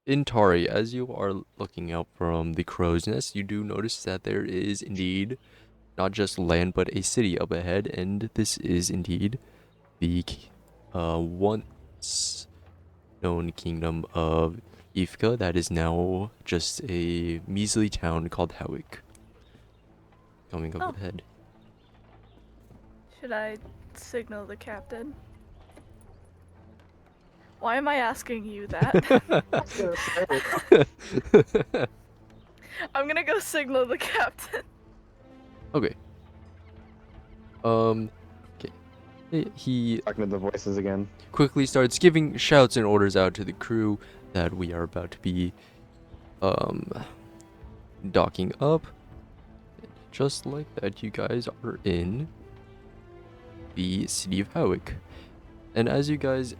Intari, as you are looking out from the crow's nest, you do notice that there is indeed not just land but a city up ahead, and this is indeed the once known kingdom of Ifka that is now just a measly town called Howick. Coming up Oh. ahead. Should I signal the captain? Why am I asking you that? I'm gonna go signal the captain. Okay. Okay. He Talking to the voices again. quickly starts giving shouts and orders out to the crew that we are about to be docking up. Just like that, you guys are in the city of Howick. And as you guys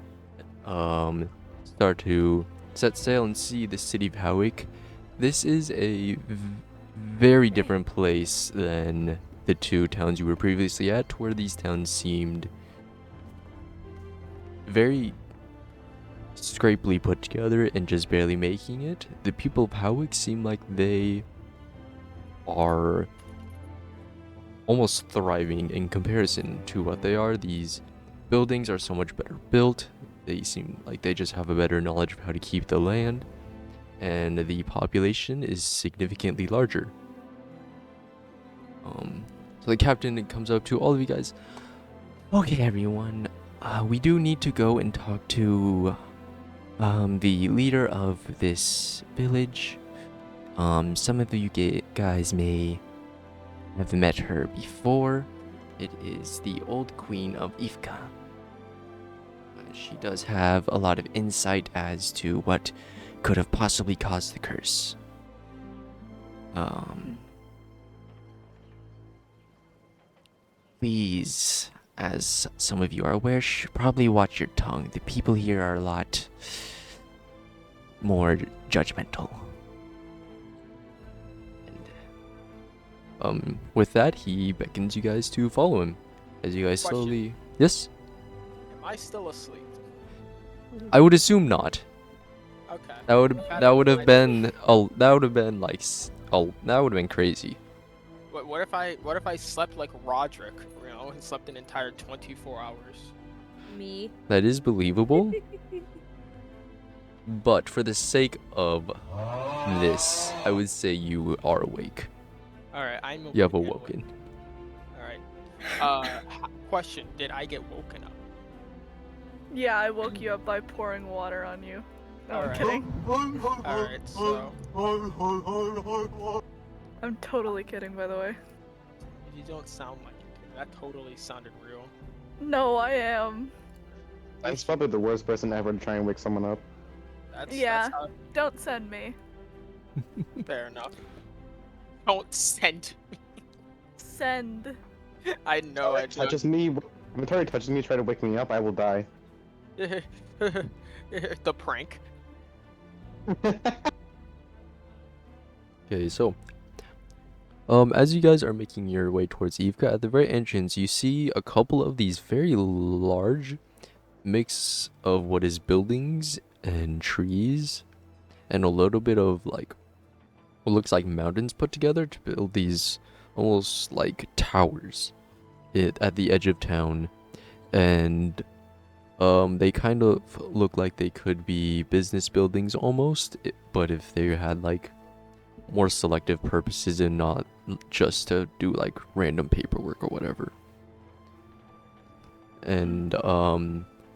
start to set sail and see the city of Howick, this is a very different place than the two towns you were previously at, where these towns seemed very scrapely put together and just barely making it. The people of Howick seem like they are almost thriving in comparison to what they are. These buildings are so much better built. They seem like they just have a better knowledge of how to keep the land, and the population is significantly larger. So the captain comes up to all of you guys. Okay, everyone, we do need to go and talk to the leader of this village. Some of you guys may have met her before. It is the old queen of Ifka. She does have a lot of insight as to what could have possibly caused the curse. Please, as some of you are aware, should probably watch your tongue. The people here are a lot more judgmental. And with that, he beckons you guys to follow him as you guys Question. slowly. Yes, Am I still asleep? I would assume not. Okay. That would have been crazy. What if I slept like Roderick, you know, and slept an entire 24 hours? Me. That is believable. But for the sake of this, I would say you are awake. All right, I'm awake. You have awoken. All right. Question: did I get woken up? Yeah, I woke you up by pouring water on you. No, I'm Alright. kidding. Alright, so I'm totally kidding, by the way. you don't sound like it. That totally sounded real. No, I am. I'm probably the worst person ever to try and wake someone up. Yeah. Don't send me. Fair enough. Don't send. Send. I know. I Touches me. If Intari touches me, try to wake me up, I will die. The prank. Okay, so as you guys are making your way towards Ivka, at the very entrance, you see a couple of these very large mix of what is buildings and trees, and a little bit of like what looks like mountains put together to build these almost like towers at the edge of town. And they kind of look like they could be business buildings almost, but if they had like more selective purposes and not just to do like random paperwork or whatever. And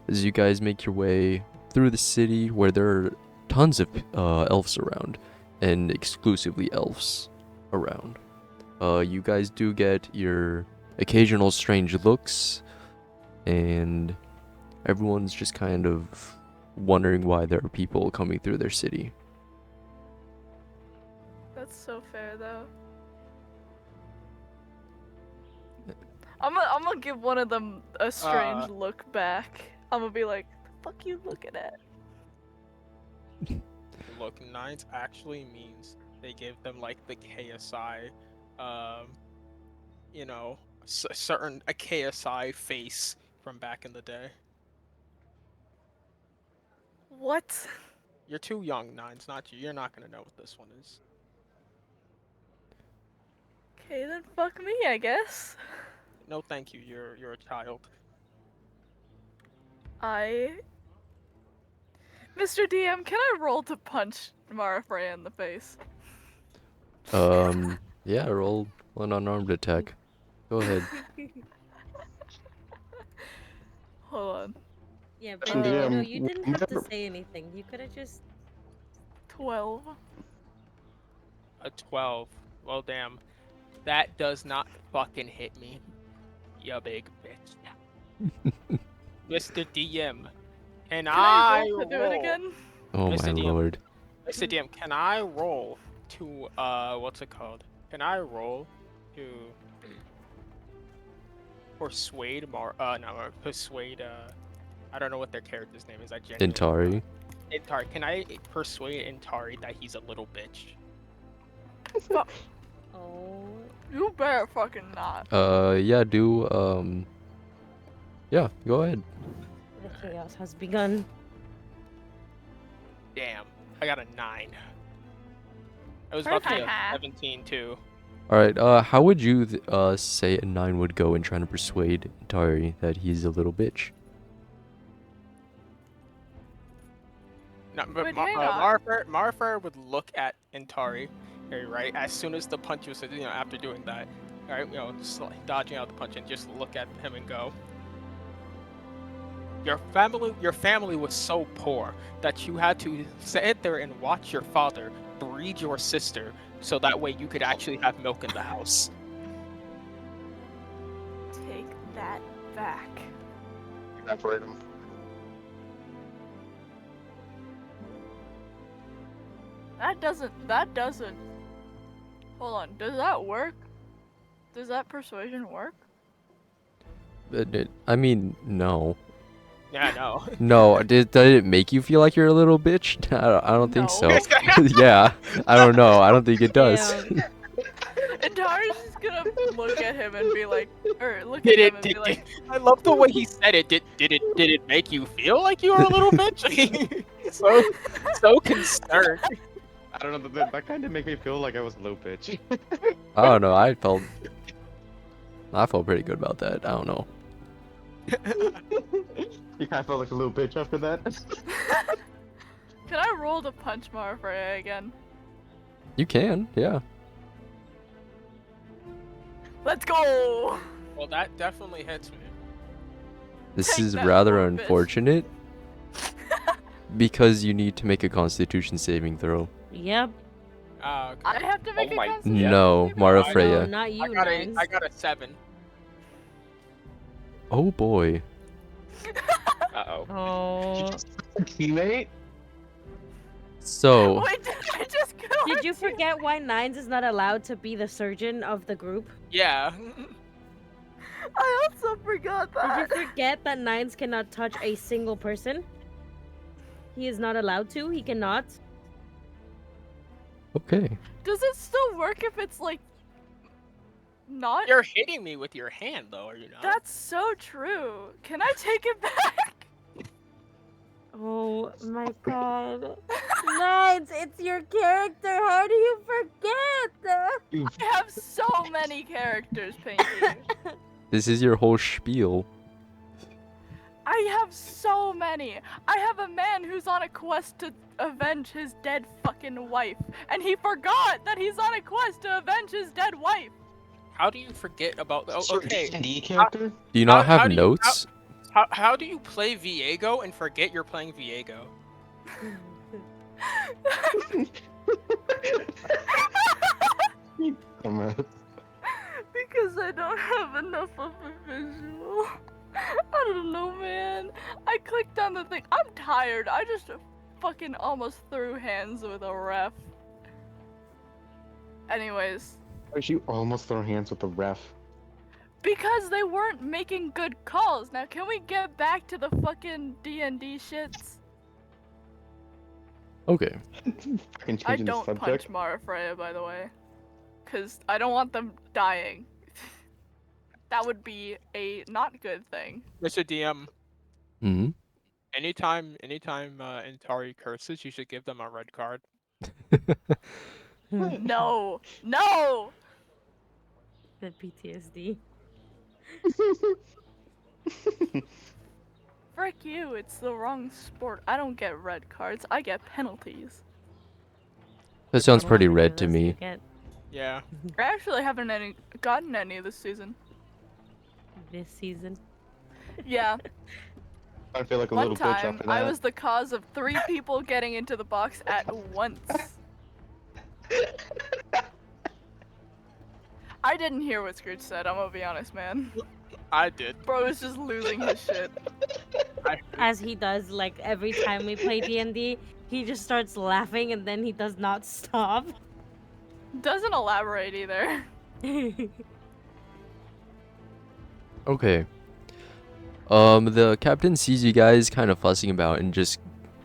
as you guys make your way through the city, where there are tons of elves around, and exclusively elves around, you guys do get your occasional strange looks, and everyone's just kind of wondering why there are people coming through their city. That's so fair, though. I'm gonna give one of them a strange look back. I'm gonna be like, the fuck you looking at? Look, nines actually means they give them like the KSI, you know, a KSI face from back in the day. What? You're too young, Nines. Not you. You're not gonna know what this one is. Okay, then fuck me, I guess. No, thank you. You're a child. Mr. DM, can I roll to punch Mara&Freyja in the face? Yeah, roll an unarmed attack. Go ahead. Hold on. Yeah, Listen, Benjamine, DM, you didn't have to whenever- say anything. You could have just. 12. A 12. Well, damn. That does not fucking hit me. You big bitch. Mr. DM, Can can I I roll to do it again? Oh my Mr. DM. lord. Mr. DM, can I roll to what's it called? Can I roll to persuade persuade I don't know what their character's name is. I genuinely Intari. Intari. Can I persuade Intari that he's a little bitch? Oh. You better fucking not. Yeah, yeah, go ahead. The chaos has begun. Damn, I got a 9. I was about to get a Perfect. 17 too. Alright, how would you, say a 9 would go in trying to persuade Intari that he's a little bitch? No, but Wait, hang on. Marfer would look at Intari, okay, right? As soon as the punch was, after doing that, right, just like dodging out the punch and just look at him and go, your family was so poor that you had to sit there and watch your father breed your sister so that way you could actually have milk in the house. Take that back. Evaporate him. That doesn't. Hold on, does that work? Does that persuasion work? I mean, no. Yeah, no. No, did it make you feel like you're a little bitch? I don't think so. No. Yeah, I don't know. I don't think it does. Damn. And Tara's just gonna look at him and be like, or look Did at him it? and Did, be like, I love the way he said it. Did it make you feel like you were a little bitch? so concerned. I don't know, that kind of made me feel like I was a low bitch. I don't know. I felt pretty good about that. I don't know. You kind of felt like a little bitch after that. can I roll to punch Mara&Freyja again? You can, yeah. Let's go! Well, that definitely hits me. This Take is that, rather poor bitch. unfortunate because you need to make a Constitution saving throw. Yep. Okay. I have to make Oh a my- constitution No, saving Mara throw? Freya. No, not you, Nines. I got a 7. Oh boy. Uh-oh. Oh. Teammate? So, Wait, did I just go? Did you forget why Nines is not allowed to be the surgeon of the group? Yeah. I also forgot that. Did you forget that Nines cannot touch a single person? He is not allowed to. He cannot. okay. Does it still work if it's like not? You're hitting me with your hand, though, are you not? That's so true. Can I take it back? Oh my god. Nines, it's your character. How do you forget? I have so many characters, Pinky. This is your whole spiel. I have so many. I have a man who's on a quest to avenge his dead fucking wife, and he forgot that he's on a quest to avenge his dead wife. How do you forget about... Oh, Your okay. D&D character? Do you not How have do you- notes? How do you play Viego and forget you're playing Viego? Dumbass. Because I don't have enough of a visual. I don't know, man. I clicked on the thing. I'm tired. I just fucking almost threw hands with a ref. Anyways, Why'd you almost throw hands with the ref? because they weren't making good calls. Now, can we get back to the fucking D&D shits? Okay. Fucking I changing the don't subject. punch Mara&Freyja, by the way. Because I don't want them dying. That would be a not good thing. Mr. DM, Hmm. Anytime Intari curses, you should give them a red card. No, no. The PTSD. Frick you! It's the wrong sport. I don't get red cards. I get penalties. That sounds How pretty many red of to those do you me. get Yeah. I actually haven't gotten any this season. this season? Yeah, I feel like a one little bitch time after I that. was the cause of 3 people getting into the box at once. I didn't hear what Scrooge said, I'm gonna be honest, man. I did. Bro is just losing his shit. As he does, like, every time we play D&D, he just starts laughing and then he does not stop. Doesn't elaborate either. Okay. The captain sees you guys kind of fussing about and just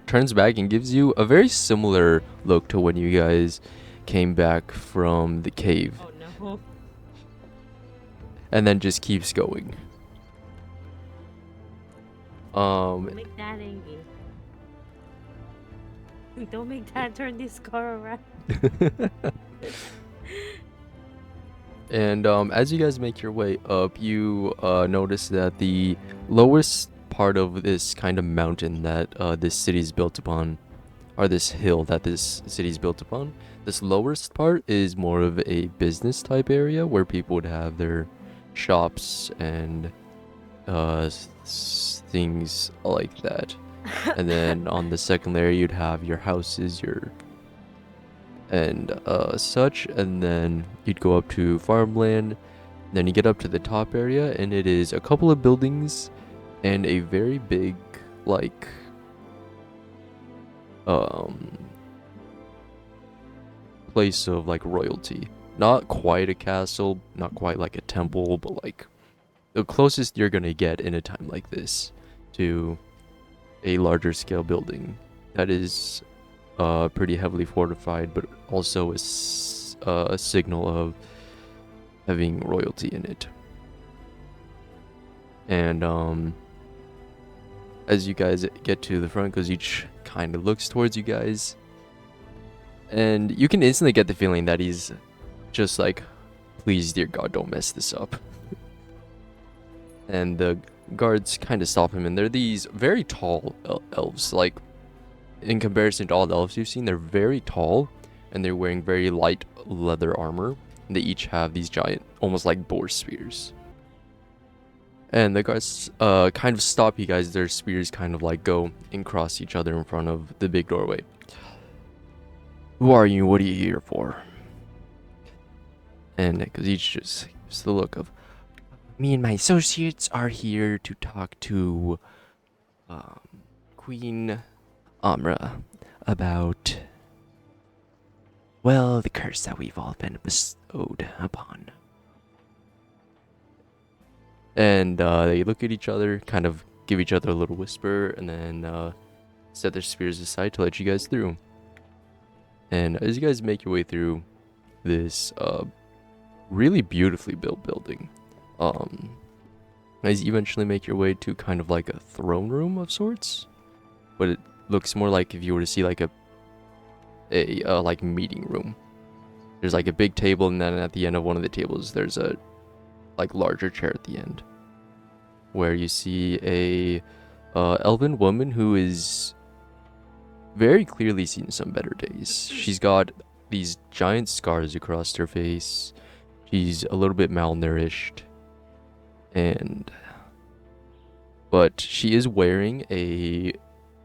turns back and gives you a very similar look to when you guys came back from the cave, Oh no. and then just keeps going. Don't make Dad angry. Don't make Dad turn this car around. And as you guys make your way up, you notice that the lowest part of this kind of mountain that this city is built upon, or this hill that this city is built upon, this lowest part is more of a business type area where people would have their shops and things like that. And then on the second layer, you'd have your houses, and such, and then you'd go up to farmland. Then you get up to the top area, and it is a couple of buildings and a very big, like, place of like royalty. Not quite a castle, not quite like a temple, but like the closest you're gonna get in a time like this to a larger scale building that is pretty heavily fortified, but also a signal of having royalty in it. And as you guys get to the front, because each kind of looks towards you guys, and you can instantly get the feeling that he's just like, please, dear God, don't mess this up. And the guards kind of stop him, and they're these very tall elves. Like, in comparison to all the elves you've seen, they're very tall, and they're wearing very light leather armor. And they each have these giant, almost like boar spears. And the guards kind of stop you guys. Their spears kind of like go and cross each other in front of the big doorway. Who are you? What are you here for? And because each just gives the look of, me and my associates are here to talk to Queen Amra about, well, the curse that we've all been bestowed upon. And they look at each other, kind of give each other a little whisper, and then set their spears aside to let you guys through. And as you guys make your way through this really beautifully built building, as you eventually make your way to kind of like a throne room of sorts, but it looks more like if you were to see like a like meeting room. There's like a big table, and then at the end of one of the tables there's a like larger chair at the end, where you see a elven woman who is very clearly seen some better days. She's got these giant scars across her face. She's a little bit malnourished, but she is wearing a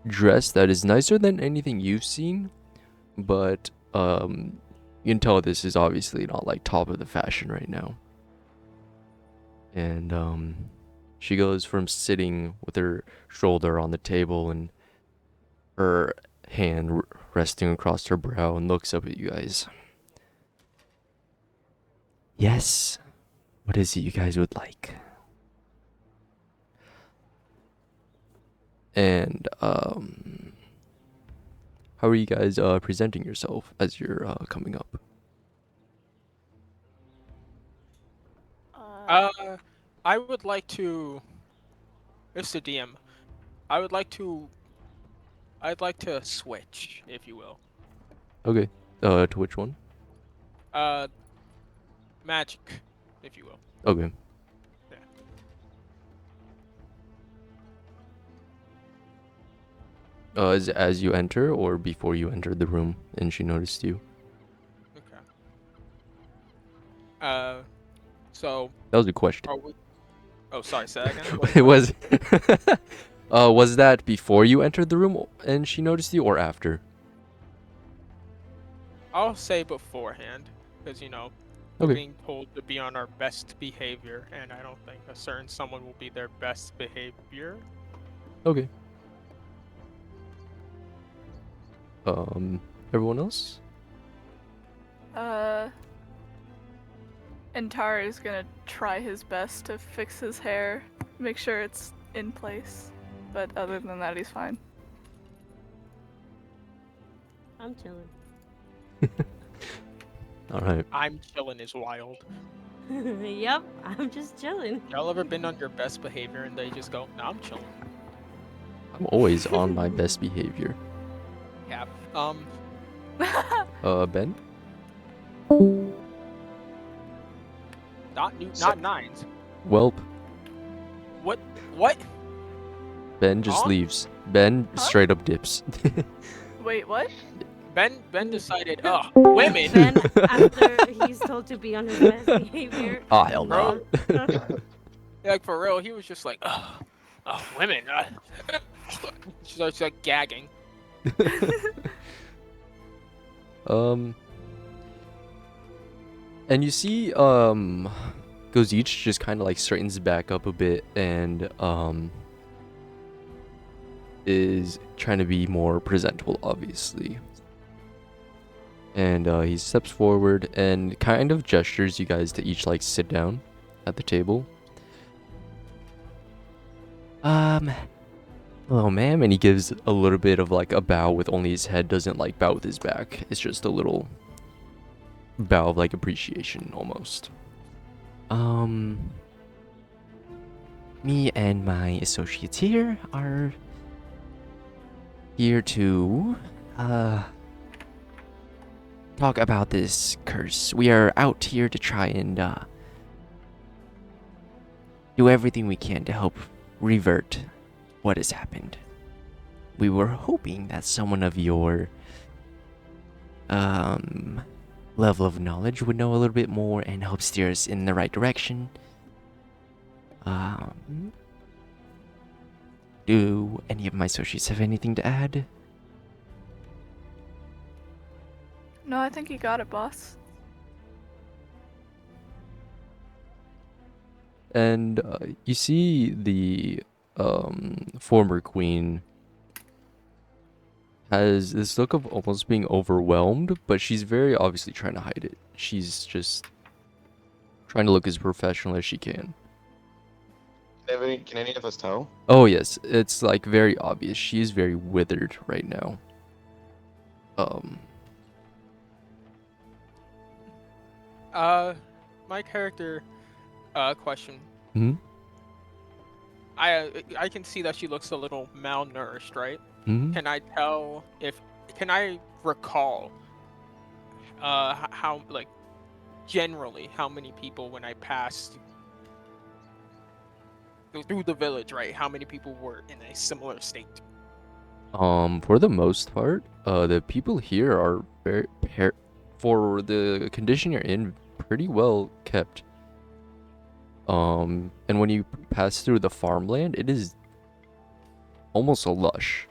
dress that is nicer than anything you've seen, but you can tell this is obviously not like top of the fashion right now. And she goes from sitting with her shoulder on the table and her hand resting across her brow and looks up at you guys. Yes, what is it you guys would like? And how are you guys presenting yourself as you're coming up? I would like to, Mr. DM, I'd like to switch, if you will. Okay. To which one? Magic, if you will. Okay. Yeah. As you enter or before you entered the room and she noticed you? Okay. So That was a question. are we? Oh, sorry. Say that again. It was. Was that before you entered the room and she noticed you, or after? I'll say beforehand, because we're Okay. being told to be on our best behavior, and I don't think a certain someone will be their best behavior. Okay. Everyone else? Intari is gonna try his best to fix his hair, make sure it's in place. But other than that, he's fine. I'm chilling. All right. I'm chilling is wild. Yep, I'm just chilling. Y'all ever been on your best behavior and they just go, "Nah, I'm chilling." I'm always on my best behavior. Yeah. Ben? Not nines. Welp. What? Ben just Huh? leaves. Ben Huh? straight up dips. Wait, what? Ben decided, women. Ben, after he's told to be on his best behavior. Ah, hell no. Like for real, he was just like, women. She starts like gagging. And you see, Gozich just kind of like straightens back up a bit and, is trying to be more presentable, obviously. And, he steps forward and kind of gestures you guys to each, like, sit down at the table. Hello, ma'am. And he gives a little bit of, like, a bow with only his head, doesn't, like, bow with his back. It's just a little bow of, like, appreciation, almost. Me and my associates here are here to, talk about this curse. We are out here to try and, do everything we can to help revert what has happened. We were hoping that someone of your, level of knowledge would know a little bit more and help steer us in the right direction. Do any of my associates have anything to add? No, I think you got it, boss. And you see the former queen has this look of almost being overwhelmed, but she's very obviously trying to hide it. She's just trying to look as professional as she can. Can any of us tell? Oh yes, it's like very obvious. She is very withered right now. My character, question. Hmm? I can see that she looks a little malnourished, right? Hmm? Can I recall, how, like, generally, how many people when I passed through the village, right? How many people were in a similar state? For the most part, the people here are very, for the condition you're in, pretty well kept. And when you pass through the farmland, it is almost a lush.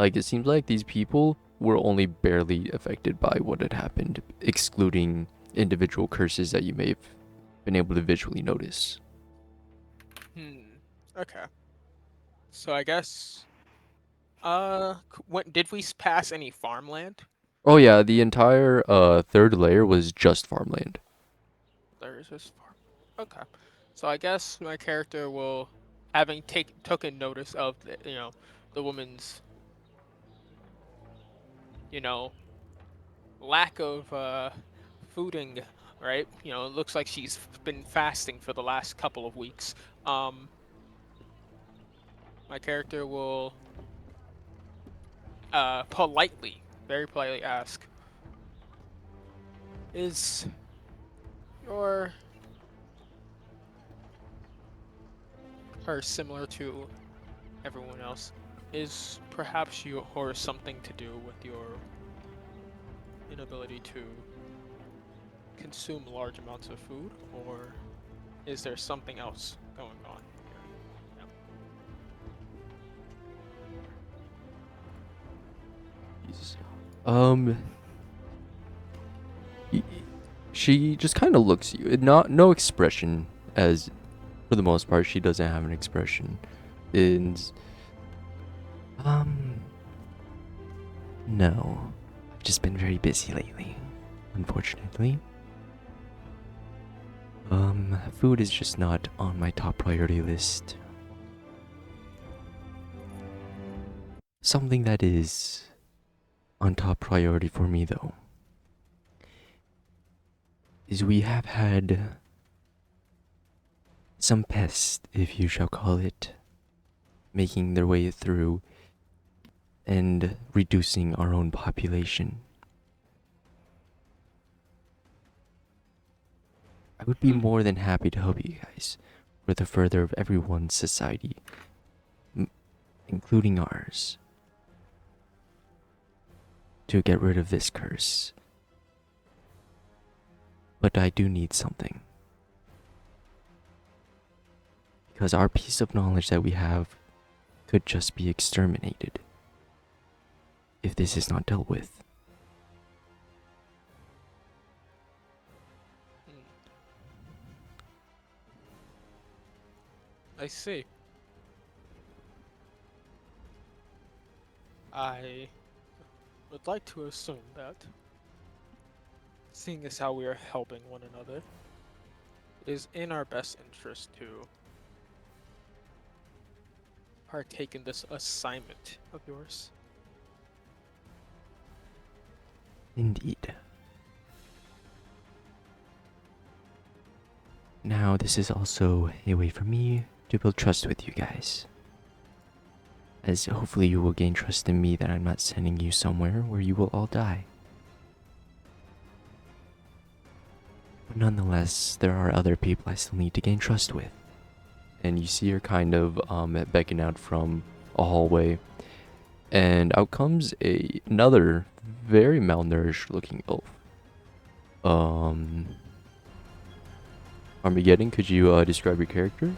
Like, it seems like these people were only barely affected by what had happened, excluding individual curses that you may have been able to visually notice. Okay. So I guess, when did we pass any farmland? Oh yeah, the entire third layer was just farmland. There's this farm. Okay. So I guess my character will, having taken notice of the woman's, lack of fooding, right? It looks like she's been fasting for the last couple of weeks. my character will politely, very politely ask, is your or similar to everyone else, is perhaps yours something to do with your inability to consume large amounts of food, or is there something else going on here? Jesus. y- She just kind of looks at you. No expression, as for the most part, she doesn't have an expression. And no, I've just been very busy lately, unfortunately. Food is just not on my top priority list. Something that is on top priority for me, though, is we have had some pests, if you shall call it, making their way through and reducing our own population. I would be more than happy to help you guys for the further of everyone's society, including ours, to get rid of this curse. But I do need something. Because our piece of knowledge that we have could just be exterminated if this is not dealt with. I see. I would like to assume that, seeing as how we are helping one another, it is in our best interest to partake in this assignment of yours. Indeed. Now, this is also a way for me to build trust with you guys. As hopefully you will gain trust in me that I'm not sending you somewhere where you will all die. But nonetheless, there are other people I still need to gain trust with. And you see her kind of beckon out from a hallway. And out comes another very malnourished looking elf. Armageddon, could you describe your character?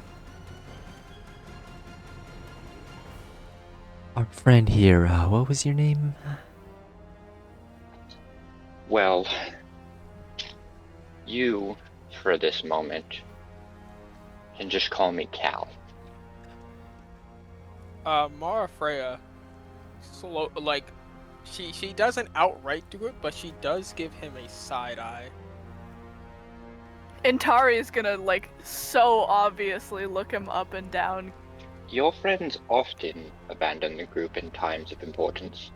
Our friend here, what was your name? Well, you, for this moment, can just call me Cal. Mara&Freyja, she doesn't outright do it, but she does give him a side eye. Intari is gonna, like, so obviously look him up and down. Your friends often abandon the group in times of importance.